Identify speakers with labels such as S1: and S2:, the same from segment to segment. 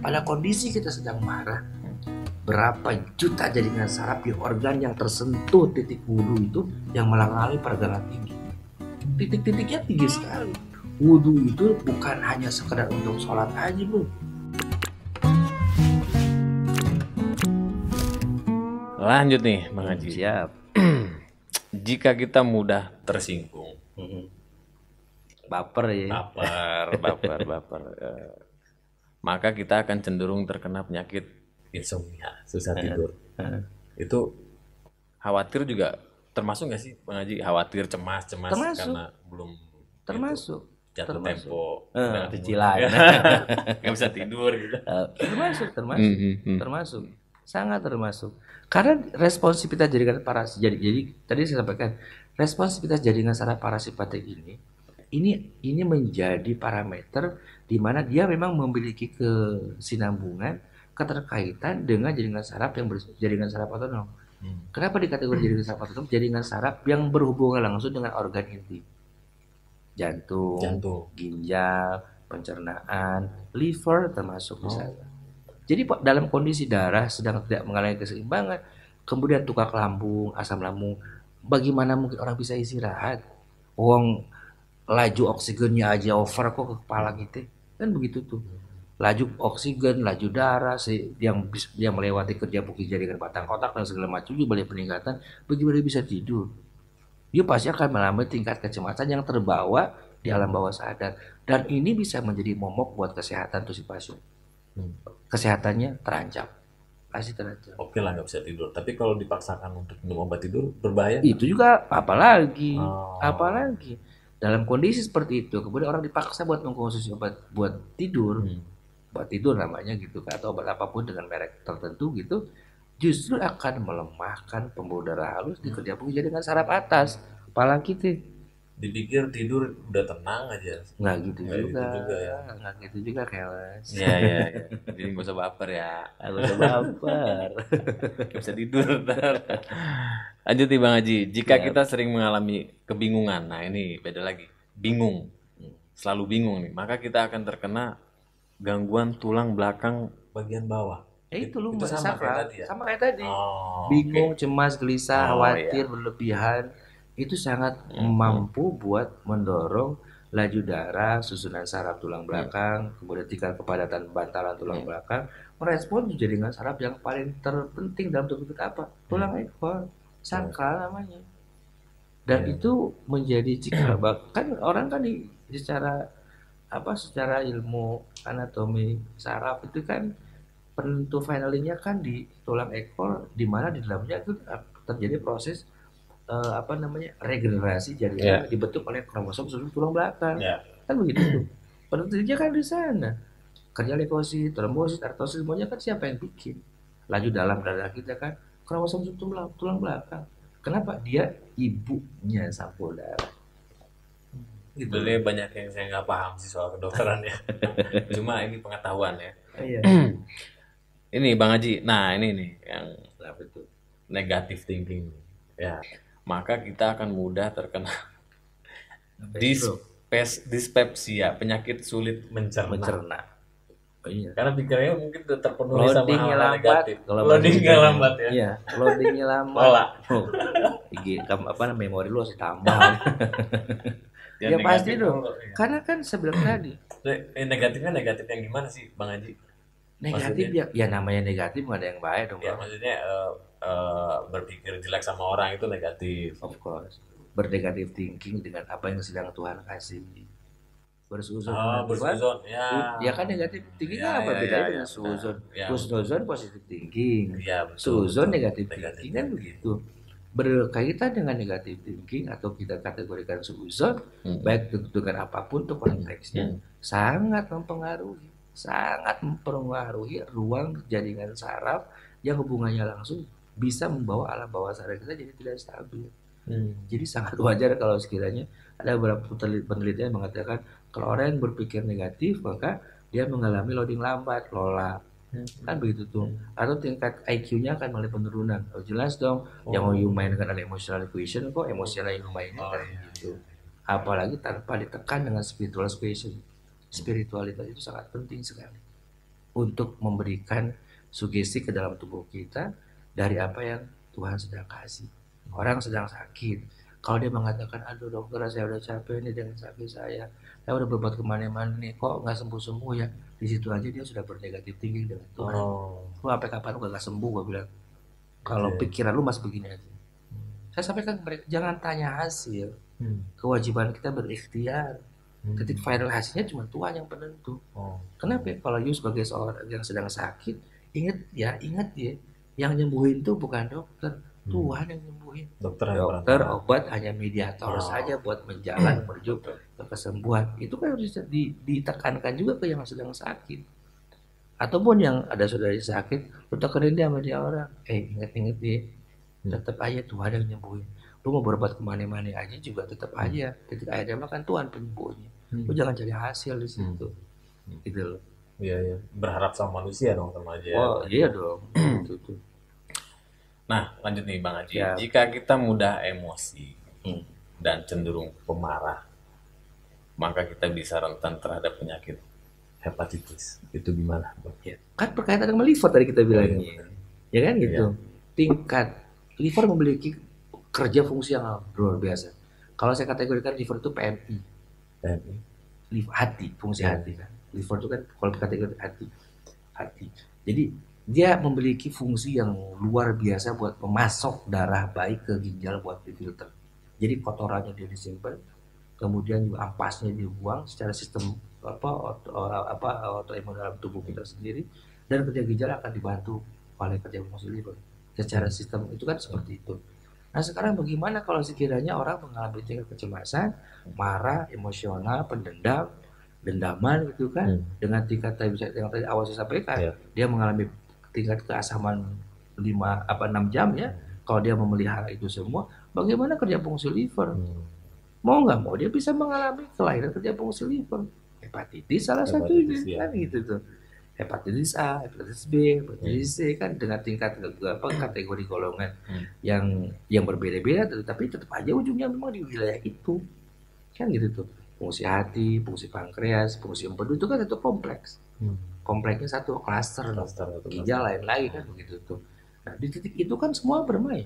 S1: pada kondisi kita sedang marah, berapa juta jaringan saraf di organ yang tersentuh titik wudhu itu yang mengalami peradangan tinggi. Titik-titiknya tinggi sekali. Wudhu itu bukan hanya sekedar untuk sholat aja, bro.
S2: Lanjut nih, Bang Haji.
S1: Siap.
S2: Jika kita mudah tersinggung,
S1: Baper ya.
S2: baper, maka kita akan cenderung terkena penyakit insomnia, susah tidur. Itu khawatir juga termasuk nggak sih, Bang Haji? Khawatir, cemas
S1: Termasuk.
S2: karena belum
S1: Termasuk.
S2: jatuh tempo,
S1: Cicilan.
S2: nggak bisa tidur gitu.
S1: Termasuk. Sangat termasuk. Karena responsivitas jaringan parasimpatik. Jadi tadi saya sampaikan, responsivitas jaringan saraf parasimpatik ini menjadi parameter di mana dia memang memiliki kesinambungan, keterkaitan dengan jaringan saraf jaringan saraf otonom. Kenapa dikategori jaringan saraf otonom? Jaringan saraf yang berhubungan langsung dengan organ inti. Jantung, ginjal, pencernaan, liver termasuk misalnya. Jadi dalam kondisi darah sedang tidak mengalami keseimbangan, kemudian tukak lambung, asam lambung, bagaimana mungkin orang bisa istirahat? Laju oksigennya aja over kok ke kepala kita, kan begitu tuh. Laju oksigen, laju darah yang melewati kerja bukti jaringan batang kotak dan segala macam juga banyak peningkatan. Bagaimana bisa tidur? Dia pasti akan mengalami tingkat kecemasan yang terbawa di alam bawah sadar, dan ini bisa menjadi momok buat kesehatan tuh si pasien. Kesehatannya terancam, pasti terancam.
S2: Oke lah, nggak bisa tidur. Tapi kalau dipaksakan untuk minum obat tidur berbahaya.
S1: Itu juga apalagi dalam kondisi seperti itu, kemudian orang dipaksa buat mengkonsumsi obat buat tidur, obat tidur namanya gitu, atau obat apapun dengan merek tertentu gitu, justru akan melemahkan pembuluh darah halus di kerja fungsi jaringan saraf atas kepala kita.
S2: Dipikir tidur udah tenang aja.
S1: Nggak gitu juga keles.
S2: Iya. Jadi nggak usah baper ya.
S1: Nggak usah baper.
S2: Nggak bisa tidur ntar. Lanjut nih Bang Haji. Jika kita sering mengalami kebingungan, nah ini beda lagi. Bingung, selalu bingung nih. Maka kita akan terkena gangguan tulang belakang bagian bawah.
S1: Itu lu
S2: sama kayak tadi.
S1: Bingung, cemas, gelisah, khawatir, berlebihan. Itu sangat mampu buat mendorong laju darah, susunan saraf tulang belakang, kemudian tingkat kepadatan bantalan tulang belakang, merespon jaringan saraf yang paling terpenting dalam tubuh kita apa? Tulang ekor, sangkal namanya. Dan itu menjadi cikal bakal. Kan orang kan secara ilmu anatomi saraf itu kan penentu finalnya kan di tulang ekor, di mana di dalamnya itu terjadi proses regenerasi jaringan dibentuk oleh kromosom susun tulang belakang. Kan begitu tuh. Penentunya kan di sana. Kerja leukosit, trombosit, artrosit, semuanya kan siapa yang bikin? Laju dalam darah kita kan kromosom susun tulang belakang. Kenapa? Dia ibunya sampul darah.
S2: Gitu. Sebenarnya banyak yang saya nggak paham sih soal kedokteran ya. Cuma ini pengetahuan ya.
S1: Iya.
S2: Ini Bang Haji. Nah ini nih yang negative thinking. Ya. Maka kita akan mudah terkena dispepsia, penyakit sulit mencerna.
S1: Iya.
S2: Karena pikirannya mungkin terpenuhi sama hal negatif.
S1: Loadingnya lambat ya. Iya, loadingnya lambat. Memori lu harus tambah. Ya pasti dong. Karena kan sebelum tadi.
S2: Negatif yang gimana sih, Bang Haji?
S1: Negatif ya namanya negatif nggak ada yang baik dong.
S2: Ya maksudnya berpikir jelek sama orang itu negatif.
S1: Of course. Bernegatif thinking dengan apa yang sedang Tuhan kasih. Bersuzon. Ya kan negatif thinking apa bedanya dengan suzon? Suzon positif thinking. Suzon negatif thinking kan begitu. Berkaitan dengan negatif thinking atau kita kategorikan suzon, baik dengan apapun tuh konteksnya, sangat mempengaruhi ruang jaringan saraf yang hubungannya langsung bisa membawa alam bawah sadar kita jadi tidak stabil. Jadi sangat wajar kalau sekiranya ada beberapa penelitian mengatakan kalau orang yang berpikir negatif maka dia mengalami loading lambat, LOLA. Kan begitu tuh. Atau tingkat IQ-nya akan mengalami penurunan. Oh, jelas dong. Yang you mainkan adalah emotional equation kok, emosional yang mainnya gitu. Apalagi tanpa ditekan dengan spiritual equation. Spiritualitas itu sangat penting sekali. untuk memberikan sugesti ke dalam tubuh kita dari apa yang Tuhan sedang kasih. Orang sedang sakit, kalau dia mengatakan, aduh dokter saya udah capek nih dengan sakit saya udah berbuat kemana-mana nih, kok nggak sembuh-sembuh ya, di situ aja dia sudah bernegatif tinggi dengan Tuhan. Lu sampai kapan lu gak sembuh, gue bilang, kalau pikiran lu masih begini aja. Saya sampaikan ke mereka, jangan tanya hasil. Kewajiban kita berikhtiar. Ketika final hasilnya cuma Tuhan yang penentu. Kenapa? Kalau you sebagai seorang yang sedang sakit, ingat ya, yang nyembuhin itu bukan dokter, Tuhan yang nyembuhin. Dokter obat hanya mediator saja buat menjalan menuju ke kesembuhan. Itu kan harus ditekankan juga ke yang sedang sakit. Ataupun yang ada saudara sakit, lu tekenin dia sama dia orang, ingat dia, tetap aja Tuhan yang nyembuhin. Lu mau berobat kemana-mana aja juga tetap aja, ketika akhirnya makan Tuhan penyembuhnya. Lu jangan cari hasil di situ, gitu loh.
S3: Iya. Berharap sama manusia dong, sama aja.
S1: Oh iya dong. Gitu.
S2: Nah, lanjut nih Bang Haji. Ya. Jika kita mudah emosi dan cenderung pemarah, maka kita bisa rentan terhadap penyakit hepatitis. Itu gimana?
S1: Ya, kan berkaitan dengan liver tadi kita bilangnya. Ya kan gitu. Ya. Tingkat liver memiliki kerja fungsi yang luar biasa. Kalau saya kategorikan liver itu PMI. Liver hati, fungsi hati kan. Liver itu kan kalau kategori hati. Jadi dia memiliki fungsi yang luar biasa buat memasok darah baik ke ginjal buat difilter. Jadi kotorannya dia disimpan, kemudian juga ampasnya dibuang secara sistem autoimun dalam tubuh kita sendiri, dan kerja ginjal akan dibantu oleh kerja fungsi liver. Secara sistem itu kan seperti itu. Nah sekarang bagaimana kalau sekiranya orang mengalami tingkat kecemasan, marah, emosional, dendaman gitu kan, dengan tingkat yang tadi awal saya sampaikan, dia mengalami tingkat keasaman 6 jam ya. Kalau dia memelihara itu semua, bagaimana kerja fungsi liver? Mau nggak mau dia bisa mengalami kelainan kerja fungsi liver. Hepatitis salah satunya kan gitu tuh. Hepatitis A, hepatitis B, hepatitis C kan dengan tingkat kategori golongan yang berbeda-beda, tapi tetap aja ujungnya memang di wilayah itu. Kan gitu tuh. Fungsi hati, fungsi pankreas, fungsi empedu itu kan satu kompleks. Kompleksnya satu klaster ginjal lain lagi kan begitu tuh. Nah di titik itu kan semua bermain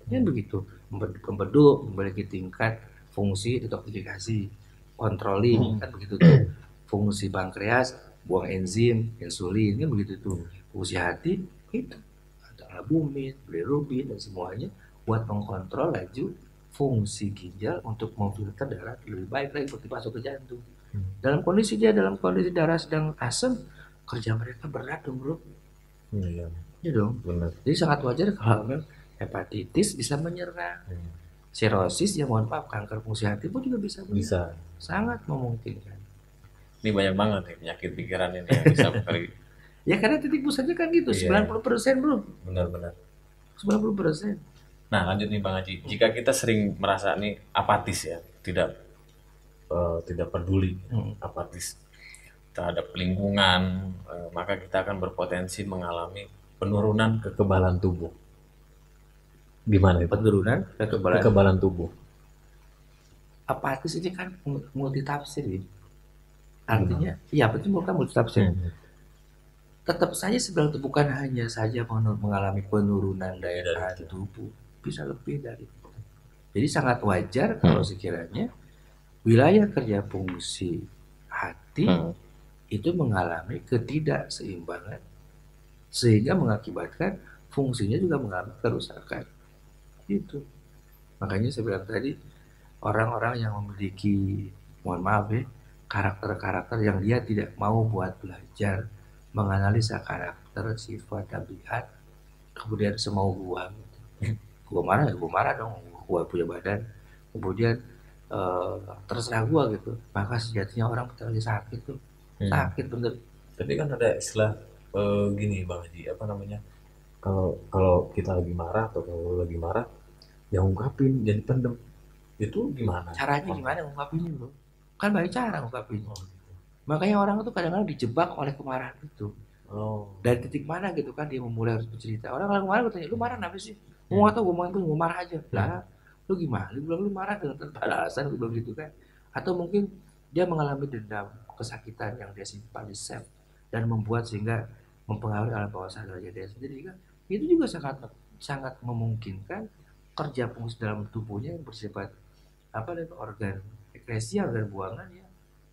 S1: kan begitu. Empedu memiliki tingkat fungsi detoksifikasi, controlling kan begitu tuh. Fungsi pankreas buang enzim, insulin kan begitu tuh. Fungsi hati itu ada albumin, bilirubin dan semuanya buat mengkontrol laju fungsi ginjal untuk memfilter darah lebih baik lagi untuk masuk ke jantung. Dalam kondisi darah sedang asam, kerja mereka berat dong bro. Iya dong. Benar. Jadi sangat wajar kalau hepatitis bisa menyerang. Sirosis ya mohon maaf, kanker fungsi hati pun juga bisa. Sangat memungkinkan.
S2: Ini banyak banget nih penyakit pikiran ini yang bisa beri.
S1: Ya karena titik pusatnya kan gitu, 90% bro.
S3: Benar-benar.
S1: 90%.
S2: Nah lanjut nih Bang Haji, jika kita sering merasa nih apatis ya, tidak peduli, apatis terhadap lingkungan, maka kita akan berpotensi mengalami penurunan kekebalan tubuh. Gimana itu?
S1: Penurunan
S3: kekebalan tubuh.
S1: Apatis ini kan multitafsir ya. Artinya, iya betul bukan multitafsir. Tetap saja sebenarnya bukan hanya saja mengalami penurunan daya tahan tubuh, bisa lebih dari itu. Jadi sangat wajar kalau sekiranya wilayah kerja fungsi hati itu mengalami ketidakseimbangan sehingga mengakibatkan fungsinya juga mengalami kerusakan. Itu. Makanya saya bilang tadi orang-orang yang memiliki, mohon maaf ya, karakter-karakter yang dia tidak mau buat belajar menganalisa karakter, sifat, tabiat, kemudian semau gua. Gua marah dong, gua punya badan. Kemudian terserah gua gitu, maka sejatinya orang lagi sakit tuh sakit bener.
S3: Tapi kan ada istilah gini Bang Haji, apa namanya, kalau kita lagi marah atau kalau lagi marah ya ungkapin, jadi pendem. Itu gimana
S1: caranya? Gimana ungkapinnya bro? Kan banyak cara ungkapinnya. Makanya orang itu kadang-kadang dijebak oleh kemarahan itu. Dari titik mana gitu kan dia memulai harus bercerita. Orang kalau kemarin gue tanya, lu marah kenapa sih? Gue gak tau, gue marah aja lah. Lu gimana? Lu bilang lu marah dengan tanpa alasan, lu bilang gitu kan. Atau mungkin dia mengalami dendam, kesakitan yang dia simpan di sel dan membuat sehingga mempengaruhi alam bawah sadar dia sendiri kan, itu juga sangat sangat memungkinkan kerja fungsi dalam tubuhnya yang bersifat apa namanya organ ekresial dan buangan ya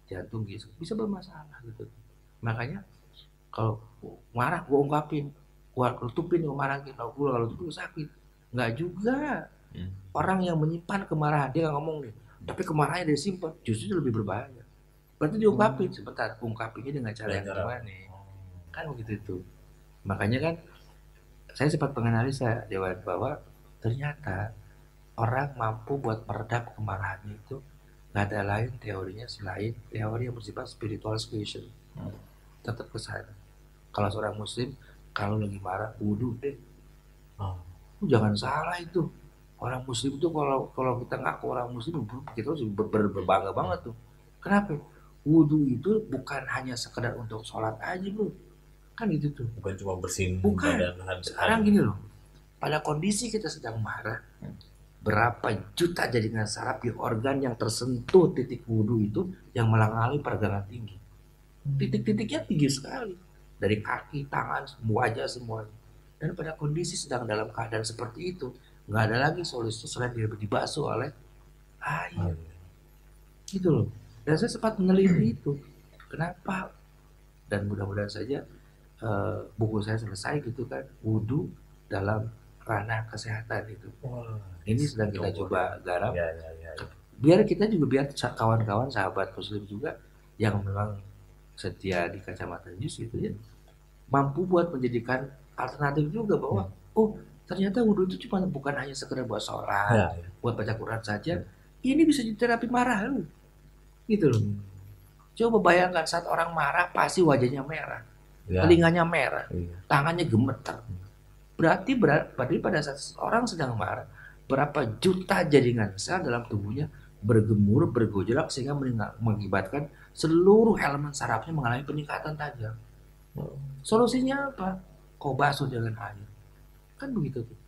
S1: jantung gitu bisa bermasalah gitu. Makanya kalau marah gue ungkapin, gue tutupin, gue marahin, kalau tutupin sakit, nggak juga. Orang yang menyimpan kemarahan dia nggak ngomong nih, tapi kemarahannya dia simpan, justru lebih berbahaya. Berarti diungkapin, sebentar, ungkapinnya dengan cara yang gimana? Kan begitu itu. Makanya kan saya sempat menganalisa Dewan bahwa ternyata orang mampu buat meredam kemarahannya itu nggak ada lain teorinya selain teori yang bersifat spiritual question. Tetap ke sana. Kalau seorang muslim kalau lagi marah wudhu deh. Jangan salah itu. Orang muslim itu kalau kita ngaku orang muslim kita harus berbangga banget tuh. Kenapa? Wudhu itu bukan hanya sekedar untuk sholat aja bro. Kan gitu tuh.
S3: Bukan cuma bersihin
S1: badan. Sekarang gini loh. Pada kondisi kita sedang marah, berapa juta jaringan saraf di organ yang tersentuh titik wudhu itu yang mengalami peregangan tinggi. Titik-titiknya tinggi sekali. Dari kaki, tangan, wajah semuanya. Dan pada kondisi sedang dalam keadaan seperti itu, nggak ada lagi solusi selain dibasuh oleh air. Gitu loh. Dan saya sempat meneliti itu. Kenapa? Dan mudah-mudahan saja buku saya selesai gitu kan. Wudhu dalam ranah kesehatan itu. Ini sedang kita coba garap. Biar kita juga, biar kawan-kawan sahabat muslim juga yang memang setia di kacamata jus gitu ya, mampu buat menjadikan alternatif juga bahwa ternyata wudhu itu cuma bukan hanya sekedar buat sholat, buat baca Quran saja. Ini bisa jadi terapi marah loh. Gitu loh. Coba bayangkan saat orang marah pasti wajahnya merah, telinganya merah, tangannya gemetar. Berarti pada saat orang sedang marah, berapa juta jaringan sel dalam tubuhnya bergemur, bergejolak sehingga mengakibatkan seluruh elemen sarafnya mengalami peningkatan tajam. Solusinya apa? Kau basuh dengan air. Kan begitu tuh.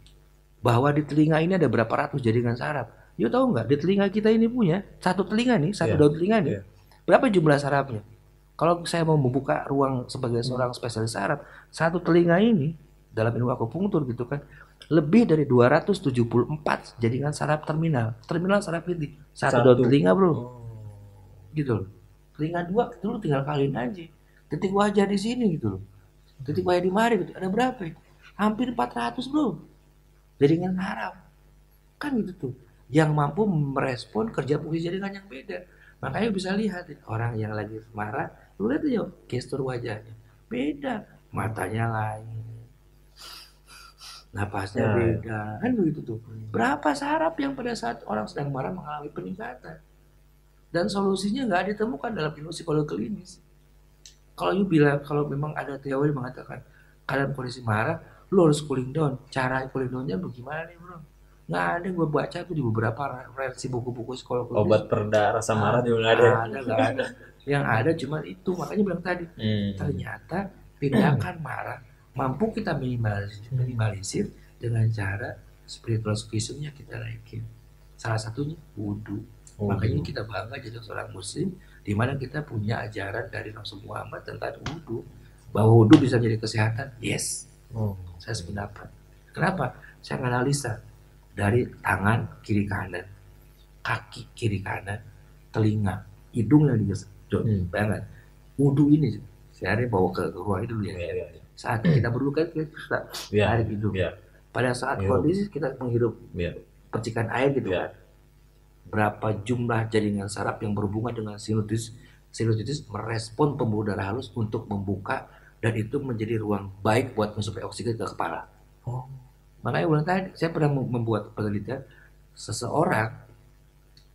S1: Bahwa di telinga ini ada berapa ratus jaringan saraf. You tahu nggak? Di telinga kita ini punya satu telinga nih, daun telinga nih. Berapa jumlah sarafnya? Kalau saya mau membuka ruang sebagai seorang spesialis saraf, satu telinga ini dalam ilmu akupunktur gitu kan, lebih dari 274 jaringan saraf terminal saraf inti. Satu daun telinga bro. Gitu loh. Telinga dua itu tinggal kaliin aja. Titik wajah di sini gitu loh. Titik wajah di mari gitu. Ada berapa? Hampir 400 bro. Jaringan saraf. Kan gitu tuh. Yang mampu merespon kerja fungsi jaringan yang beda. Makanya bisa lihat orang yang lagi marah, lu lihat aja gestur wajahnya. Beda. Matanya lain. Napasnya beda, kan begitu tuh. Berapa saraf yang pada saat orang sedang marah mengalami peningkatan, dan solusinya nggak ditemukan dalam ilmu psikologi klinis. Kalau you bilang, kalau memang ada teori mengatakan kalian kondisi marah, lu harus cooling down. Cara cooling downnya bagaimana nih bro? Nggak ada, gue baca tuh di beberapa referensi buku-buku psikologi.
S3: Obat pereda rasa marah juga nggak ada.
S1: Nggak ada. Yang ada cuma itu, makanya bilang tadi. Ternyata tindakan marah mampu kita minimalisir dengan cara spiritual wisdomnya kita naikin. Salah satunya wudhu. Makanya kita bangga jadi seorang muslim di mana kita punya ajaran dari Rasul Muhammad tentang wudhu, bahwa wudhu bisa menjadi kesehatan. Yes. Saya sependapat. Kenapa? Saya analisa dari tangan kiri kanan, kaki kiri kanan, telinga, hidung yang digesot. Banget. Wudhu ini saya bawa ke ruang itu ya. Saat kita berdua kan kita tarik hidung. Pada saat kondisi kita menghirup percikan air gitu kan, berapa jumlah jaringan saraf yang berhubungan dengan sinusitis merespon pembuluh darah halus untuk membuka, dan itu menjadi ruang baik buat mensuplai oksigen ke kepala. Makanya ulang tadi saya pernah membuat penelitian seseorang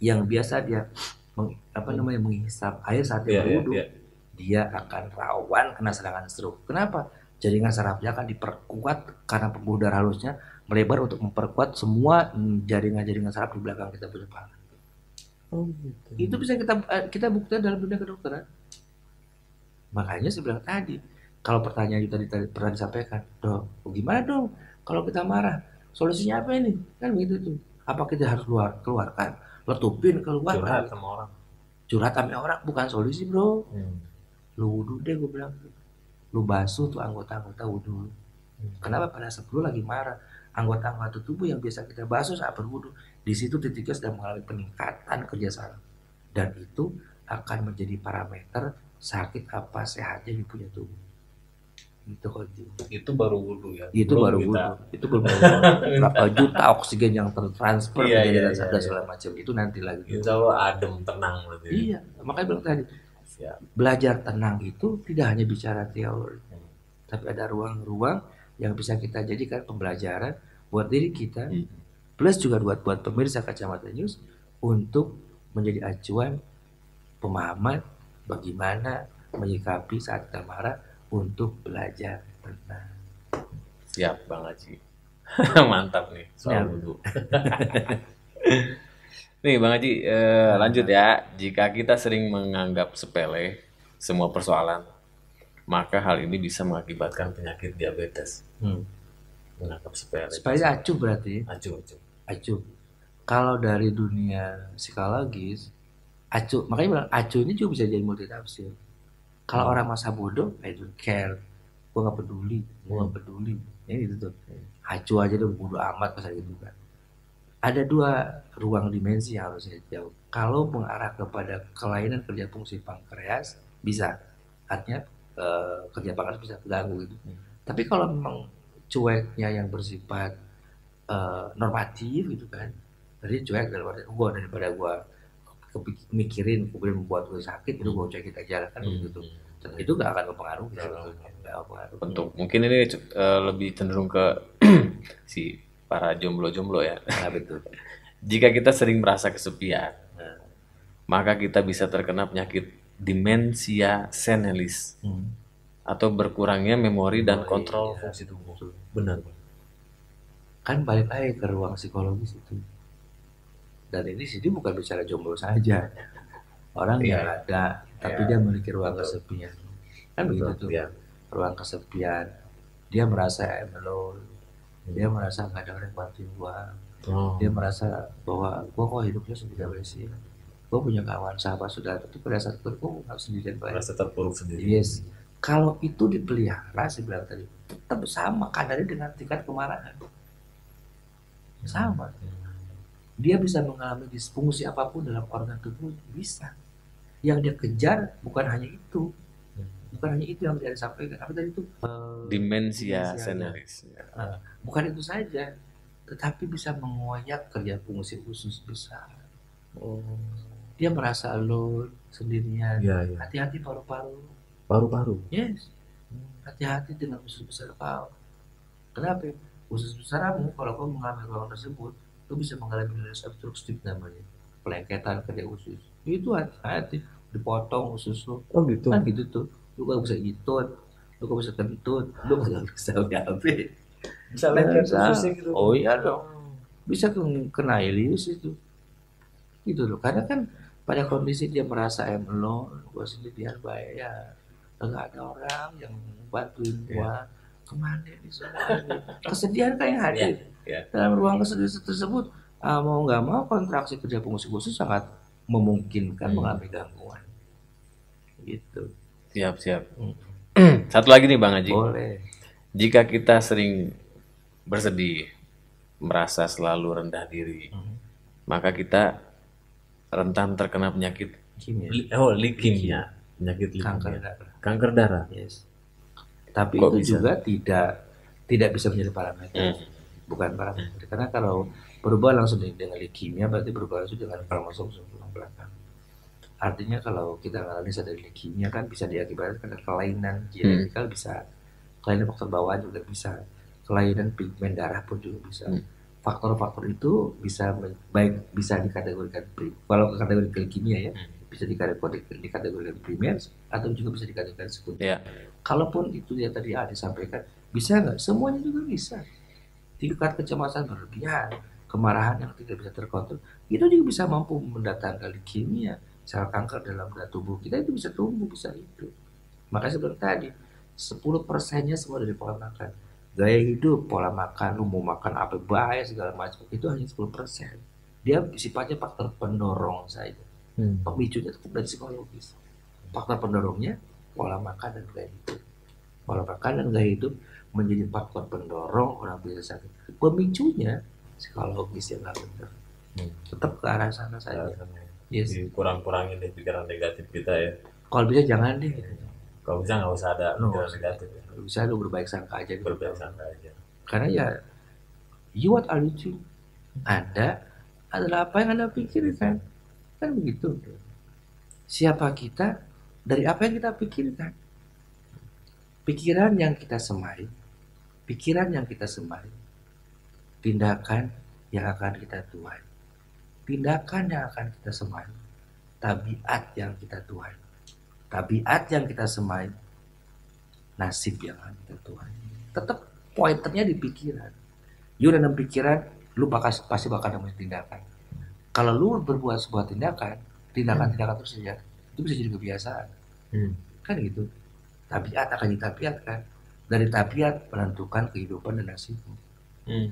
S1: yang biasa dia menghisap air saat dia berwudu, dia akan rawan kena serangan stroke. Kenapa? Jaringan sarafnya akan diperkuat karena pembuluh darah halusnya melebar untuk memperkuat semua jaringan-jaringan saraf di belakang kita punya kepala. Gitu. Itu bisa kita buktikan dalam dunia kedokteran. Makanya saya bilang tadi, kalau pertanyaan itu tadi pernah disampaikan, dok, gimana dong kalau kita marah? Solusinya apa ini? Kan begitu tuh. Apa kita harus keluarkan, letupin keluar?
S3: Curhat sama orang.
S1: Curhat sama orang bukan solusi bro. Lu wudhu deh gue bilang. lu basuh tuh anggota-anggota wudhu. Kenapa? Pada saat lu lagi marah, anggota-anggota tubuh yang biasa kita basuh saat berwudhu, di situ titiknya sedang mengalami peningkatan kerja saraf, dan itu akan menjadi parameter sakit apa sehatnya di punya tubuh. Itu kunci.
S3: Itu baru wudhu ya.
S1: Itu
S3: Belum
S1: baru
S3: kita-
S1: wudhu. Itu belum berapa juta oksigen yang tertransfer
S3: Iya,
S1: menjadi
S3: iya,
S1: dan
S3: iya,
S1: segala macam. Itu nanti lagi.
S3: Insya Allah adem, tenang berarti.
S1: Iya, makanya bilang tadi,
S3: Siap.
S1: belajar tenang itu tidak hanya bicara teori, tapi ada ruang-ruang yang bisa kita jadikan pembelajaran buat diri kita, plus juga buat pemirsa Kacamata News untuk menjadi acuan pemahaman bagaimana menyikapi saat kita marah untuk belajar tenang.
S2: Siap Bang Haji. Mantap nih soal
S1: Ya.
S2: wudhu. Nih Bang Haji, lanjut ya. Jika kita sering menganggap sepele semua persoalan, maka hal ini bisa mengakibatkan penyakit diabetes. Menganggap sepele.
S1: Supaya acuh berarti,
S3: Acuh.
S1: acuh. Kalau dari dunia psikologis, acuh, makanya bilang acuh ini juga bisa jadi multitafsir. Kalau orang masa bodoh, I don't care, gue nggak peduli, ya gitu tuh. Acuh aja deh, bodoh amat pasal gitu kan. Ada dua ruang dimensi yang harus saya jauh. Kalau mengarah kepada kelainan kerja fungsi pankreas, bisa, artinya kerja pankreas bisa terganggu gitu. Tapi kalau memang cueknya yang bersifat normatif gitu kan, jadi cuek daripada gue mikirin kemudian membuat gue sakit, itu gue cuekin aja kan begitu. Dan itu gak akan mempengaruhi sebetulnya, gak mempengaruhi.
S2: Untuk mungkin ini lebih cenderung ke si para jomblo-jomblo ya.
S1: Nah, betul.
S2: Jika kita sering merasa kesepian, maka kita bisa terkena penyakit demensia senilis atau berkurangnya memori dan kontrol fungsi tubuh.
S3: Benar.
S1: Kan balik lagi ke ruang psikologis itu. Dan ini sih dia bukan bicara jomblo saja. Orang yang ada, tapi dia memiliki ruang kesepian. Kan begitu tuh.
S3: Iya.
S1: Ruang kesepian. Dia merasa alone. Dia merasa nggak ada orang yang bantuin gua. Dia merasa bahwa gua kok hidupnya sendiri sih. Gua punya kawan sahabat sudah, tapi pada saat itu gua nggak sendirian banyak.
S3: Merasa terpuruk sendiri.
S1: Yes. Kalau itu dipelihara, saya bilang tadi, tetap sama kadarnya dengan tingkat kemarahan. Sama. Dia bisa mengalami disfungsi apapun dalam organ tubuh, bisa. Yang dia kejar bukan hanya itu. Bukan hanya itu yang dia sampaikan. Apa tadi itu?
S2: Demensia
S1: Demensia,
S2: senilis.
S1: Bukan itu saja, tetapi bisa mengoyak kerja fungsi usus besar. Dia merasa alone, sendirian.
S3: Iya.
S1: Hati-hati paru-paru.
S3: Paru-paru.
S1: Yes. Hati-hati dengan usus besar kau. Kenapa? Usus besarmu kalau kau mengalami ruang tersebut, kau bisa mengalami rinus obstruktif namanya, pelengketan kerja usus. Itu hati-hati, dipotong usus lu.
S3: Oh gitu.
S1: Kan gitu tuh. Lu gak bisa ngitut, lu gak bisa kentut, lu gak bisa gape.
S3: Bisa lengket ususnya gitu.
S1: Oh iya dong. Bisa kena ileus itu. Gitu loh. Karena kan pada kondisi dia merasa alone, gua sendirian baik ya. Enggak ada orang yang bantuin gua. Kemana nih semua ini? Kesedihan kayak hadir.
S3: Iya.
S1: Dalam ruang kesedihan tersebut, mau nggak mau kontraksi kerja fungsi usus sangat memungkinkan mengalami gangguan. Gitu.
S2: Siap. Satu lagi nih Bang Haji.
S1: Boleh.
S2: Jika kita sering bersedih, merasa selalu rendah diri, maka kita rentan terkena penyakit
S1: Kimia.
S3: Leukemia. Penyakit
S1: Kanker
S3: leukemia.
S1: darah.
S3: Kanker darah.
S1: Yes. Tapi
S3: Kok
S1: itu
S3: bisa?
S1: juga tidak bisa menjadi parameter. Bukan parameter. Karena kalau berubah langsung dengan leukemia, berarti berubah langsung dengan kromosom tulang belakang. Artinya kalau kita analisa dari leukemia kan bisa diakibatkan karena kelainan genetikal, bisa kelainan faktor bawaan juga bisa, kelainan pigmen darah pun juga bisa. Faktor-faktor itu bisa baik bisa dikategorikan kalau kategori leukemia ya, bisa dikategorikan primer atau juga bisa dikategorikan sekunder.
S2: ya.
S1: Kalaupun itu yang tadi disampaikan, bisa nggak? Semuanya juga bisa. Tingkat kecemasan berlebihan, kemarahan yang tidak bisa terkontrol, itu juga bisa mampu mendatangkan leukemia. Sel kanker dalam tubuh kita itu bisa tumbuh, bisa hidup. Makanya seperti tadi, 10%-nya semua dari pola makan. Gaya hidup, pola makan, lu mau makan apa baik segala macam, itu hanya 10%. Dia sifatnya faktor pendorong saja. Pemicunya tetap dari psikologis. Faktor pendorongnya pola makan dan gaya hidup. Pola makan dan gaya hidup menjadi faktor pendorong orang bisa sakit. Pemicunya psikologis yang nggak benar. Tetap ke arah sana saja. Yes.
S3: Jadi kurang-kurangin deh pikiran negatif kita ya.
S1: Kalau bisa jangan deh.
S3: Kalau bisa nggak usah ada
S1: No.
S3: pikiran negatif ya.
S1: Kalau bisa lu berbaik sangka aja.
S3: Berbaik sangka aja.
S1: Karena ya, you what are you doing? Anda adalah apa yang Anda pikirkan. Kan begitu. Siapa kita dari apa yang kita pikirkan. Pikiran yang kita semai, pikiran yang kita semai, tindakan yang akan kita tuai. Tindakan yang akan kita semai, tabiat yang kita tuai. Tabiat yang kita semai, nasib yang akan kita tuai. Tetap pointernya di pikiran. You dalam pikiran, lu pasti bakal nemuin tindakan. Kalau lu berbuat sebuah tindakan terus saja, itu bisa jadi kebiasaan. Kan gitu. Tabiat akan jadi tabiat kan. Dari tabiat menentukan kehidupan dan nasibmu.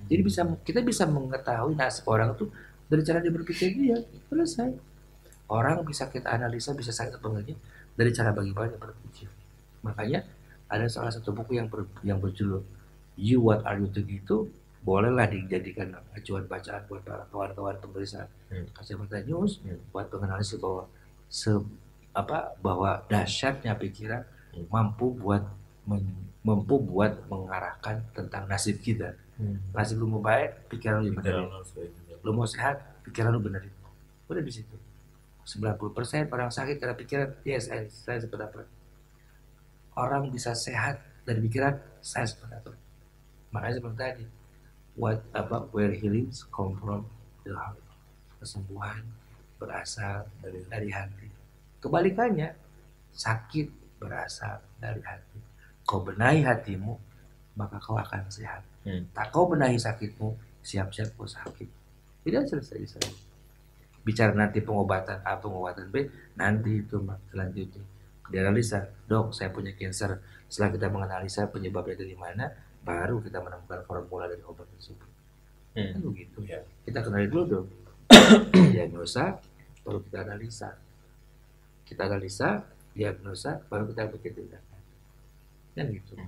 S1: Jadi kita bisa mengetahui nasib orang itu dari cara dia berpikir dia. Selesai. Orang bisa kita analisa, bisa sakit atau enggaknya dari cara bagaimana dia berpikir. Makanya ada salah satu buku yang berjudul You What Are You Doing itu bolehlah dijadikan acuan bacaan buat para kawan-kawan penulisan Kacamata News buat menganalisis bahwa dahsyatnya pikiran mampu buat mengarahkan tentang nasib kita. Nasib lu mau baik, pikiran lu benerin. Lu mau sehat, pikiran lu benerin. Udah di situ. 90% orang sakit karena pikiran, yes, saya sependapat. Orang bisa sehat dari pikiran, saya sependapat. Makanya seperti tadi, where healings come from the heart. Kesembuhan berasal dari hati. Kebalikannya, sakit berasal dari hati. Kau benahi hatimu, maka kau akan sehat. Tak kau benahi sakitmu, siap-siap kau sakit. Tidak selesai. Bicara nanti pengobatan A, pengobatan B, nanti itu selanjutnya. Dianalisa, dok saya punya cancer. Setelah kita menganalisa penyebabnya dari mana, baru kita menemukan formula dari obat tersebut. Kan begitu ya. Kita kenali dulu dong. Diagnosa, baru kita analisa. Kita analisa, diagnosa, baru kita bikin tindakan. Kan gitu.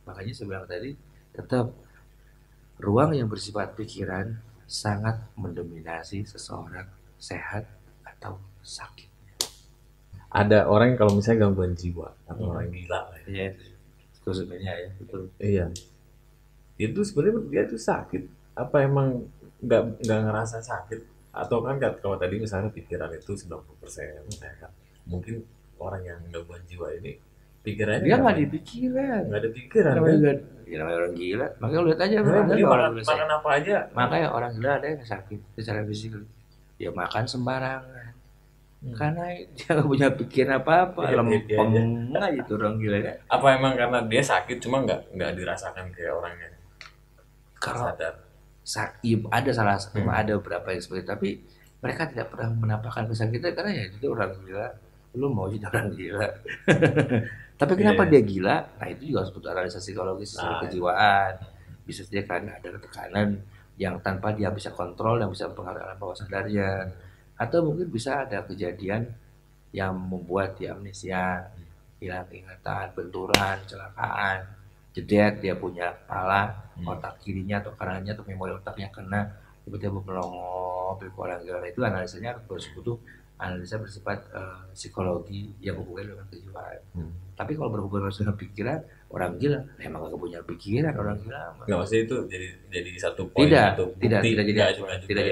S1: Makanya saya bilang tadi, tetap ruang yang bersifat pikiran sangat mendominasi seseorang sehat atau sakit.
S3: Ada orang yang kalau misalnya gangguan jiwa atau orang gila
S1: Iya, itu sebenarnya ya, betul.
S3: Iya. Itu sebenarnya dia tuh sakit. Apa emang nggak ngerasa sakit? Atau kan kalau tadi misalnya pikiran itu 90%, ya kan? Mungkin orang yang gangguan jiwa ini pikirannya
S1: Dia nggak dipikiran.
S3: Nggak ada pikiran kan?
S1: Namanya orang gila. Makanya lihat aja
S3: makan apa aja.
S1: Makanya orang gila ada yang sakit secara fisik. Ya makan sembarangan. Karena dia nggak punya pikiran apa-apa, lempeng aja itu orang gila kan.
S3: Apa emang karena dia sakit cuma nggak dirasakan kayak orangnya
S1: Kalau
S3: sadar?
S1: Ada salah satu, ada beberapa yang seperti, tapi mereka tidak pernah menampakkan kesakitan karena ya itu orang gila. Lu mau jadi orang gila. Tapi kenapa dia gila? Nah itu juga sebut analisa psikologis kejiwaan. Bisa saja karena ada tekanan yang tanpa dia bisa kontrol, yang bisa mempengaruhi alam bawah sadarnya. Atau mungkin bisa ada kejadian yang membuat dia amnesia, hilang ingatan, benturan, kecelakaan, jedet, dia punya kepala, otak kirinya atau kanannya atau memori otaknya kena, tiba-tiba melongo, berkurang. Itu analisanya bersekutu analisa bersifat psikologi yang berhubungan dengan kejiwaan. Tapi kalau berhubungan dengan pikiran, orang gila memang gak punya pikiran orang gila.
S3: Nggak, maksudnya itu jadi satu poin atau bukti,
S1: tidak jadi
S3: ya?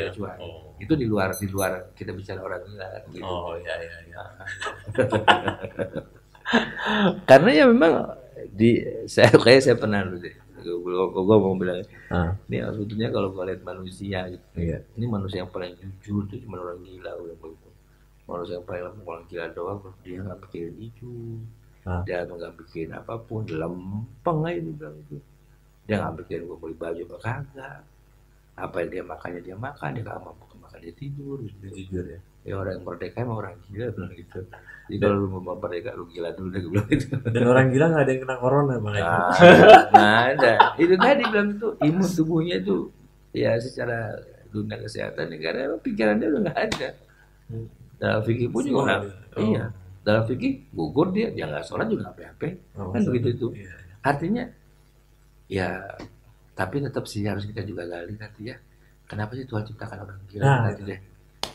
S1: acuan. Itu di luar kita bicara orang gila. Gitu.
S3: Oh iya.
S1: Karena ya memang saya pernah dulu deh. Gue mau bilang ini sebetulnya kalau gue lihat manusia gitu, ini manusia yang paling jujur itu cuma orang gila. Manusia yang paling orang gila doang, dia nggak pikirin itu, dia nggak pikirin apapun, lempeng aja dia bilang itu. Dia nggak pikirin gue beli baju apa kagak, apa yang dia makannya dia makan, dia nggak mampu makan dia tidur, gitu. Jujur ya. Ya orang yang merdeka emang orang gila bilang gitu. Jadi kalau lu mau merdeka lu gila dulu deh, gue bilang gitu.
S3: Dan orang gila nggak ada yang kena corona makanya.
S1: Nah ada. Itu tadi bilang itu imun tubuhnya itu ya secara dunia kesehatan karena pikiran dia udah nggak ada. Dalam fikih pun juga dalam fikih gugur dia nggak sholat juga apa-apa kan begitu itu. Artinya ya, tapi tetap sih harus kita juga gali nanti ya. Kenapa sih Tuhan ciptakan orang gila?
S3: Nah,
S1: Nanti deh.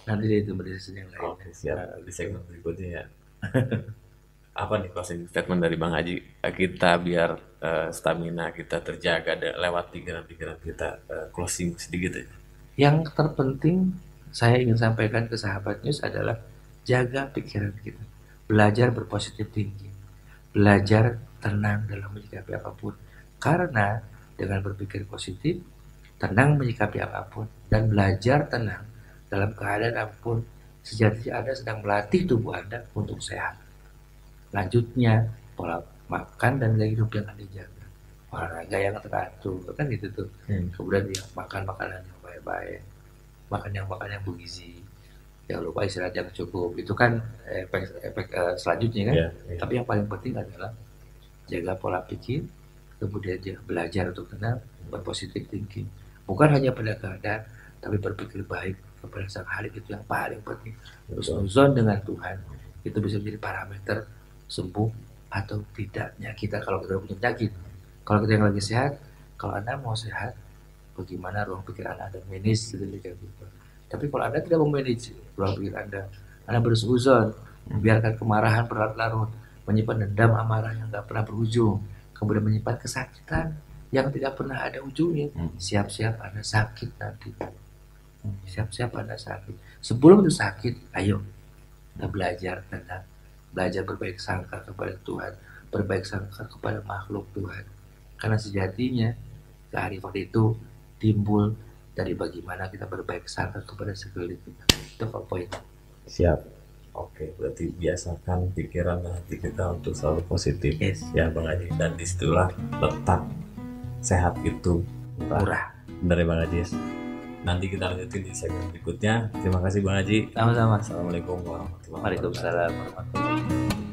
S1: Nanti deh itu berdiskusi yang lain.
S3: oke, siap. Di segmen berikutnya ya. Apa nih closing
S2: Statement dari Bang Haji, kita biar stamina kita terjaga lewat pikiran-pikiran kita, closing sedikit ya.
S1: Yang terpenting saya ingin sampaikan ke sahabat news adalah jaga pikiran kita. Belajar berpositif tinggi. Belajar tenang dalam menyikapi apapun. Karena dengan berpikir positif, tenang menyikapi apapun, dan belajar tenang dalam keadaan apapun, sejatinya Anda sedang melatih tubuh Anda untuk sehat. Lanjutnya, pola makan dan gaya hidup yang Anda jaga. Olahraga yang teratur, kan gitu tuh. Kemudian ya, makan makanan yang baik-baik, makan yang bergizi, jangan lupa istirahat yang cukup. Itu kan efek selanjutnya kan.
S3: Iya, iya.
S1: Tapi yang paling penting adalah jaga pola pikir, kemudian belajar untuk tenang, berpositif thinking. Bukan hanya pada keadaan, tapi berpikir baik kepada Sang Khalik, itu yang paling penting. Husnuzon dengan Tuhan itu bisa menjadi parameter sembuh atau tidaknya kita kalau kita punya penyakit. Kalau kita yang lagi sehat, kalau Anda mau sehat, bagaimana ruang pikir Anda manage gitu. Tapi kalau Anda tidak memanage ruang pikir Anda bersuuzon, membiarkan kemarahan berlarut-larut, menyimpan dendam amarah yang tidak pernah berujung, kemudian menyimpan kesakitan yang tidak pernah ada ujungnya. Siap-siap Anda sakit nanti. Siap-siap Anda sakit. Sebelum itu sakit, ayo kita belajar tenang, belajar berbaik sangka kepada Tuhan, berbaik sangka kepada makhluk Tuhan. Karena sejatinya kearifan itu timbul dari bagaimana kita berbaik sangka kepada sekeliling kita. Itu poin.
S3: Siap. Oke, berarti biasakan pikiran dan hati kita untuk selalu positif.
S1: Yes.
S3: Ya Bang Haji, dan disitulah letak sehat itu
S1: Murah.
S3: Benar ya Bang Haji. Nanti kita lanjutin di segmen berikutnya. Terima kasih Bang Haji.
S1: Sama-sama.
S3: Assalamualaikum warahmatullahi wabarakatuh.
S1: Waalaikumsalam warahmatullahi wabarakatuh.